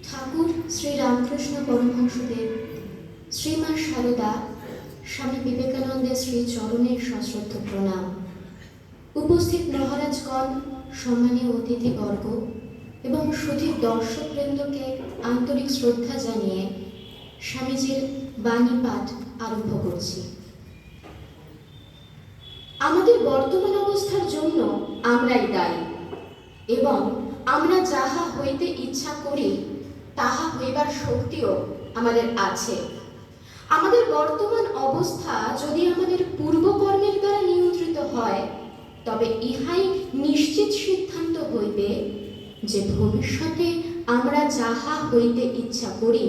ঠাকুর শ্রী রামকৃষ্ণ পরমহংসদেব, শ্রীমা সারদা, স্বামী বিবেকানন্দের শ্রী চরণের সশ্রদ্ধ প্রণাম। উপস্থিত মহারাজগণ, সম্মানীয় অতিথিবর্গ এবং সুধীর দর্শকবৃন্দকে আন্তরিক শ্রদ্ধা জানিয়ে স্বামীজির বাণী পাঠ আরম্ভ করছি। আমাদের বর্তমান অবস্থার জন্য আমরাই দায়ী এবং আমরা যাহা হইতে ইচ্ছা করি তাহা হইবার শক্তিও আমাদের আছে। আমাদের বর্তমান অবস্থা যদি আমাদের পূর্বকর্মের দ্বারা নিয়ন্ত্রিত হয়, তবে ইহাই নিশ্চিত সিদ্ধান্ত হইবে যে ভবিষ্যতে আমরা যাহা হইতে ইচ্ছা করি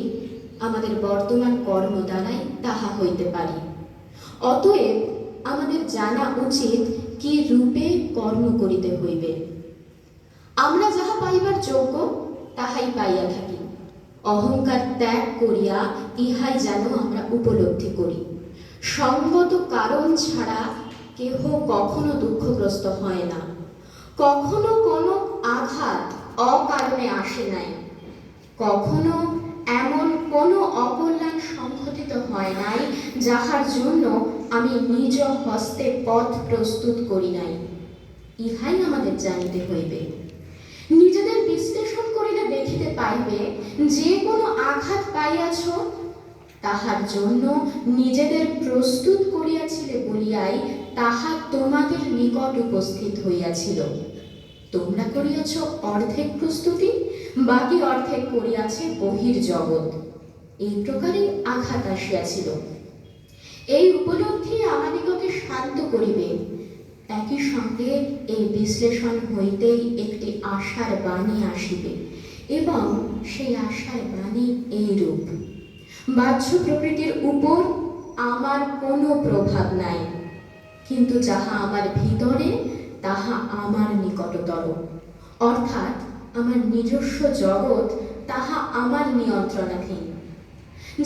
আমাদের বর্তমান কর্ম দ্বারাই তাহা হইতে পারি। অতএব আমাদের জানা উচিত কি রূপে কর্ম করিতে হইবে। আমরা যাহা পাইবার যোগ্য তাহাই পাইয়া থাকি। অহংকার ত্যাগ করিয়া ইহাই যেন আমরা উপলব্ধি করি। সঙ্গত কারণ ছাড়া কেহ কখনো দুঃখগ্রস্ত হয় না। কখনো কোনো আঘাত অকারণে আসে নাই। কখনো এমন কোনো অকল্যাণ সংঘটিত হয় নাই যাহার জন্য আমি নিজ হস্তে পথ প্রস্তুত করি নাই। ইহাই আমাদের জানিতে হইবে। নিজেদের বিশ্লেষণ করিলে দেখিতে পাইবে, যে কোনো আঘাত পাইয়াছ তাহার জন্য নিজেদের প্রস্তুত করিয়াছিলে বলিয়াই তাহা তোমাদের নিকট উপস্থিত হইয়াছিল। তোমরা করিয়াছ অর্ধেক প্রস্তুতি, বাকি অর্ধেক করিয়াছে বহির জগৎ। এই প্রকারে আঘাত আসিয়াছিল। এই উপলব্ধি আমাদিগকে শান্ত করিবে। একই সঙ্গে এই বিশ্লেষণ হইতেই একটি আশার বাণী আসিবে এবং সেই আশার বাণী এইরূপ: বাহ্য প্রকৃতির উপর আমার কোনো প্রভাব নাই, কিন্তু যাহা আমার ভিতরে তাহা আমার নিকটতর, অর্থাৎ আমার নিজস্ব জগৎ তাহা আমার নিয়ন্ত্রণাধীন।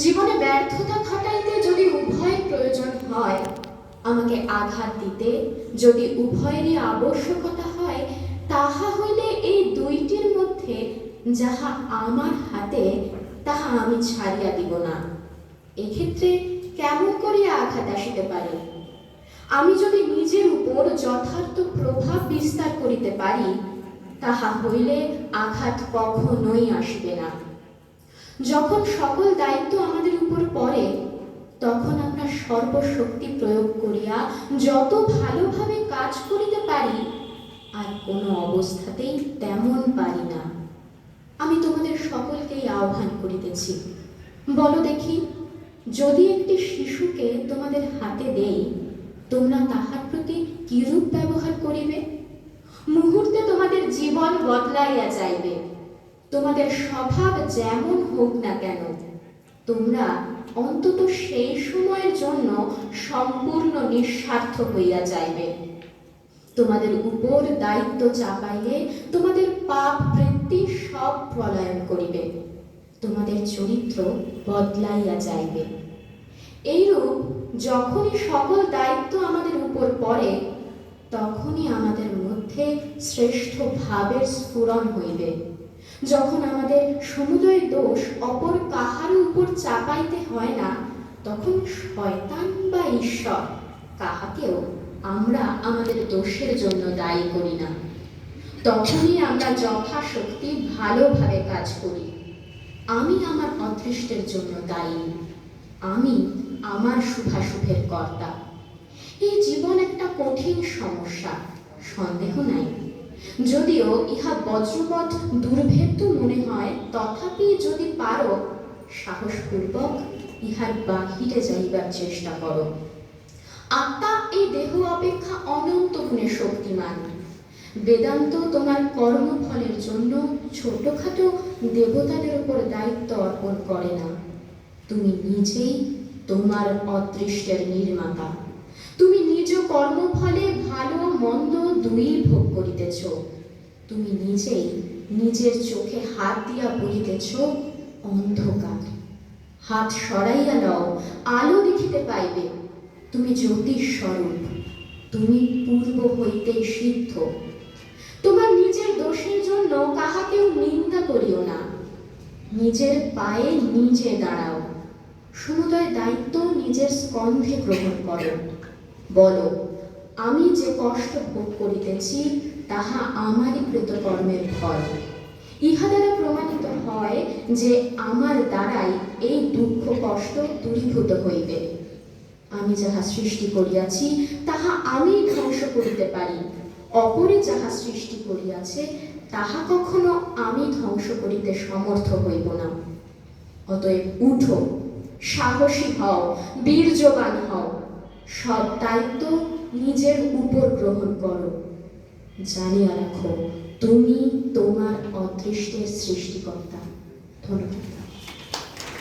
জীবনে ব্যর্থতা ঘটাইতে যদি উভয় প্রয়োজন হয়, আমাকে আঘাত দিতে যদি উভয়েরই আবশ্যকতা হয়, তাহা হইলে এই দুইটির মধ্যে যাহা আমার হাতে তাহা আমি ছাড়িয়া দিব না। এক্ষেত্রে কেমন করিয়া আঘাত আসিতে পারে? আমি যদি নিজের উপর যথার্থ প্রভাব বিস্তার করিতে পারি, তাহা হইলে আঘাত কখনোই আসিবে না। যখন সকল দায়িত্ব আমাদের উপর পড়ে, তখন আমরা সর্বশক্তি প্রয়োগ করিয়া যত ভালোভাবে কাজ করিতে পারি, আর কোনো অবস্থাতেই তেমন পারি না। আমি তোমাদের সকলকেই আহ্বান করিতেছি, বলো দেখি, যদি একটি শিশুকে তোমাদের হাতে দেই, তোমরা তাহার প্রতি কিরূপ ব্যবহার করিবে? মুহূর্তে তোমাদের জীবন বদলাইয়া যাইবে। তোমাদের স্বভাব যেমন হোক না কেন, তোমরা অন্তত সেই সময়ের জন্য সম্পূর্ণ নিঃস্বার্থ হইয়া যাইবে। তোমাদের উপর দায়িত্ব চাপাইলে তোমাদের পাপ বৃত্তি সব পলায়ন করিবে। তোমাদের চরিত্র বদলাইয়া যাইবে। এইরূপ যখনই সকল দায়িত্ব আমাদের উপর পড়ে, তখনই আমাদের মধ্যে শ্রেষ্ঠ ভাবের স্ফুরণ হইবে। যখন আমাদের সমুদয় দোষ অপর কাহারও উপর চাপাইতে হয় না, তখন শয়তান বা ঈশ্বর কাহাকেও আমরা আমাদের দোষের জন্য দায়ী করি না। তখনই আমরা যথাশক্তি ভালোভাবে কাজ করি। আমি আমার অদৃষ্টের জন্য দায়ী। আমি আমার শুভাশুভের কর্তা। এই জীবন একটা কঠিন সমস্যা, সন্দেহ নাই। যদিও ইহা বজ্রবৎ দুর্ভেদ্য মনে হয়, তথাপি যদি পারো, সাহসপূর্বক ইহার বাহিরে যাইবার চেষ্টা করো। আত্মা এই দেহ অপেক্ষা অনন্ত গুণে শক্তিমান। বেদান্ত তোমার কর্মফলের জন্য ছোটখাটো দেবতাদের উপর দায়িত্ব অর্পণ করে না। তুমি নিজেই তোমার অদৃষ্টের নির্মাতা। তুমি নিজ কর্মফলে ভালো মন্দ দুই ভোগ করিতেছ। তুমি নিজেই নিজের চোখে হাত দিয়া বলিতেছ, অন্ধকার, হাত সরাইয়া লও, আলো দেখিতে পাইবে। তুমি জ্যোতিষ স্বরূপ, তুমি পূর্ব হইতেই সিদ্ধ। তোমার নিজের দোষের জন্য কাহাকেও নিন্দা করিও না। নিজের পায়ে নিজে দাঁড়াও, সমুদয় দায়িত্ব নিজের স্কন্ধে গ্রহণ করো। বলো, আমি যে কষ্ট ভোগ করিতেছি তাহা আমারই কৃতকর্মের ফল। ইহা দ্বারা প্রমাণিত হয় যে আমার দ্বারাই এই দুঃখ কষ্ট দূরীভূত হইবে। আমি যাহা সৃষ্টি করিয়াছি তাহা আমি ধ্বংস করিতে পারি, অপরে যাহা সৃষ্টি করিয়াছে তাহা কখনো আমি ধ্বংস করিতে সমর্থ হইব না। অতএব উঠো, সাহসী হও, বীর্যবান হও, সব দায়িত্ব নিজের উপর গ্রহণ করো। জানিয়া রাখো, তুমি তোমার অদৃষ্টের সৃষ্টিকর্তা। ধন্যবাদ।